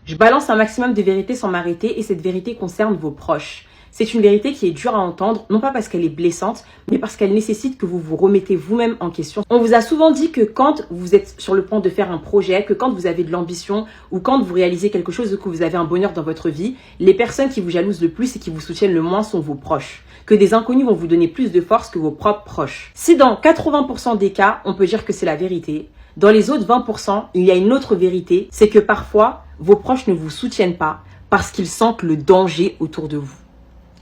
Je balance un maximum de vérité sans m'arrêter et cette vérité concerne vos proches. C'est une vérité qui est dure à entendre, non pas parce qu'elle est blessante, mais parce qu'elle nécessite que vous vous remettez vous-même en question. On vous a souvent dit que quand vous êtes sur le point de faire un projet, que quand vous avez de l'ambition ou quand vous réalisez quelque chose, que vous avez un bonheur dans votre vie, les personnes qui vous jalousent le plus et qui vous soutiennent le moins sont vos proches. Que des inconnus vont vous donner plus de force que vos propres proches. Si dans 80% des cas, on peut dire que c'est la vérité, dans les autres 20%, il y a une autre vérité, c'est que parfois, vos proches ne vous soutiennent pas parce qu'ils sentent le danger autour de vous.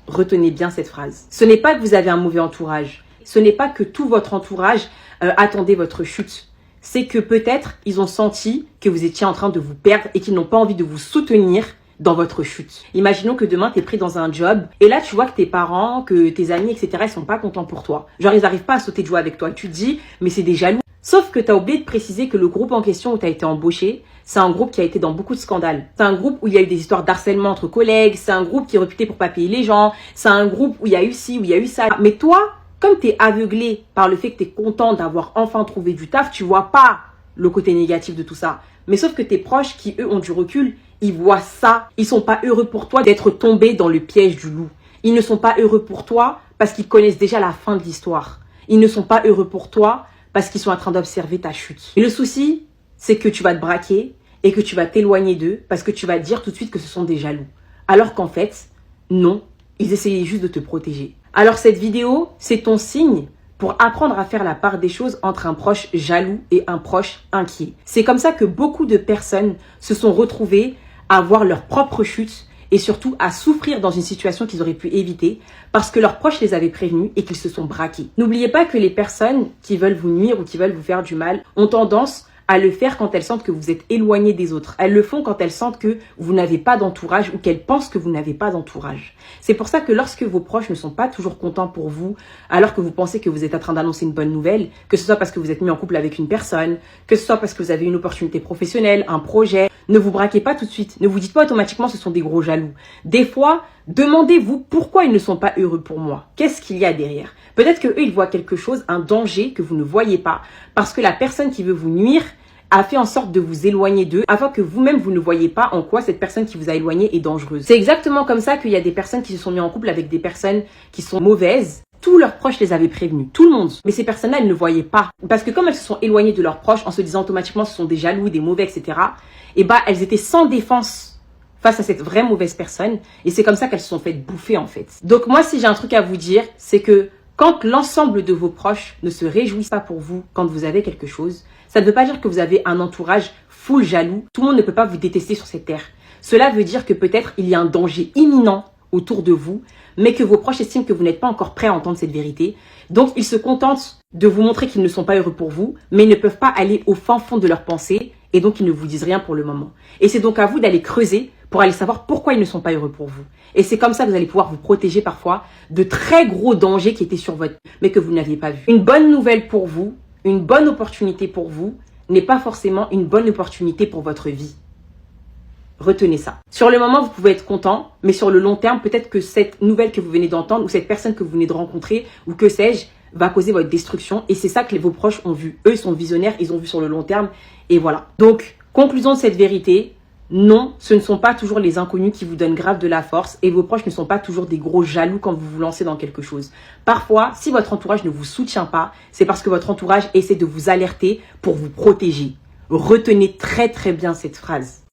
Retenez bien cette phrase. Ce n'est pas que vous avez un mauvais entourage. Ce n'est pas que tout votre entourage attendait votre chute. C'est que peut-être ils ont senti que vous étiez en train de vous perdre et qu'ils n'ont pas envie de vous soutenir dans votre chute. Imaginons que demain, tu es pris dans un job et là, tu vois que tes parents, que tes amis, etc., ils sont pas contents pour toi. Genre, ils n'arrivent pas à sauter de joie avec toi. Tu te dis, mais c'est des jaloux. Sauf que tu as oublié de préciser que le groupe en question où tu as été embauché, c'est un groupe qui a été dans beaucoup de scandales. C'est un groupe où il y a eu des histoires d'harcèlement entre collègues, c'est un groupe qui est réputé pour pas payer les gens, c'est un groupe où il y a eu ci, où il y a eu ça. Mais toi, comme tu es aveuglé par le fait que tu es content d'avoir enfin trouvé du taf, tu vois pas le côté négatif de tout ça. Mais sauf que tes proches qui, eux, ont du recul, ils voient ça. Ils sont pas heureux pour toi d'être tombé dans le piège du loup. Ils ne sont pas heureux pour toi parce qu'ils connaissent déjà la fin de l'histoire. Ils ne sont pas heureux pour toi parce qu'ils sont en train d'observer ta chute. Et le souci, c'est que tu vas te braquer et que tu vas t'éloigner d'eux parce que tu vas dire tout de suite que ce sont des jaloux. Alors qu'en fait, non, ils essayaient juste de te protéger. Alors cette vidéo, c'est ton signe pour apprendre à faire la part des choses entre un proche jaloux et un proche inquiet. C'est comme ça que beaucoup de personnes se sont retrouvées à voir leur propre chute et surtout à souffrir dans une situation qu'ils auraient pu éviter parce que leurs proches les avaient prévenus et qu'ils se sont braqués. N'oubliez pas que les personnes qui veulent vous nuire ou qui veulent vous faire du mal ont tendance à le faire quand elles sentent que vous êtes éloigné des autres. Elles le font quand elles sentent que vous n'avez pas d'entourage ou qu'elles pensent que vous n'avez pas d'entourage. C'est pour ça que lorsque vos proches ne sont pas toujours contents pour vous, alors que vous pensez que vous êtes en train d'annoncer une bonne nouvelle, que ce soit parce que vous êtes mis en couple avec une personne, que ce soit parce que vous avez une opportunité professionnelle, un projet, ne vous braquez pas tout de suite. Ne vous dites pas automatiquement ce sont des gros jaloux. Des fois, demandez-vous pourquoi ils ne sont pas heureux pour moi. Qu'est-ce qu'il y a derrière? Peut-être qu'eux, ils voient quelque chose, un danger que vous ne voyez pas, parce que la personne qui veut vous nuire a fait en sorte de vous éloigner d'eux, afin que vous-même, vous ne voyez pas en quoi cette personne qui vous a éloigné est dangereuse. C'est exactement comme ça qu'il y a des personnes qui se sont mis en couple avec des personnes qui sont mauvaises. Tous leurs proches les avaient prévenus, tout le monde. Mais ces personnes-là, elles ne voyaient pas. Parce que comme elles se sont éloignées de leurs proches en se disant automatiquement ce sont des jaloux, des mauvais, etc., et bah elles étaient sans défense face à cette vraie mauvaise personne. Et c'est comme ça qu'elles se sont faites bouffer en fait. Donc moi, si j'ai un truc à vous dire, c'est que quand l'ensemble de vos proches ne se réjouissent pas pour vous quand vous avez quelque chose, ça ne veut pas dire que vous avez un entourage full jaloux. Tout le monde ne peut pas vous détester sur cette terre. Cela veut dire que peut-être il y a un danger imminent autour de vous, mais que vos proches estiment que vous n'êtes pas encore prêt à entendre cette vérité. Donc, ils se contentent de vous montrer qu'ils ne sont pas heureux pour vous, mais ils ne peuvent pas aller au fin fond de leurs pensées, et donc ils ne vous disent rien pour le moment. Et c'est donc à vous d'aller creuser pour aller savoir pourquoi ils ne sont pas heureux pour vous. Et c'est comme ça que vous allez pouvoir vous protéger parfois de très gros dangers qui étaient sur votre vie, mais que vous n'aviez pas vu. Une bonne nouvelle pour vous, une bonne opportunité pour vous, n'est pas forcément une bonne opportunité pour votre vie. Retenez ça. Sur le moment, vous pouvez être content, mais sur le long terme, peut-être que cette nouvelle que vous venez d'entendre ou cette personne que vous venez de rencontrer ou que sais-je, va causer votre destruction. Et c'est ça que vos proches ont vu. Eux, ils sont visionnaires, ils ont vu sur le long terme. Et voilà. Donc, conclusion de cette vérité, non, ce ne sont pas toujours les inconnus qui vous donnent grave de la force et vos proches ne sont pas toujours des gros jaloux quand vous vous lancez dans quelque chose. Parfois, si votre entourage ne vous soutient pas, c'est parce que votre entourage essaie de vous alerter pour vous protéger. Retenez très très bien cette phrase.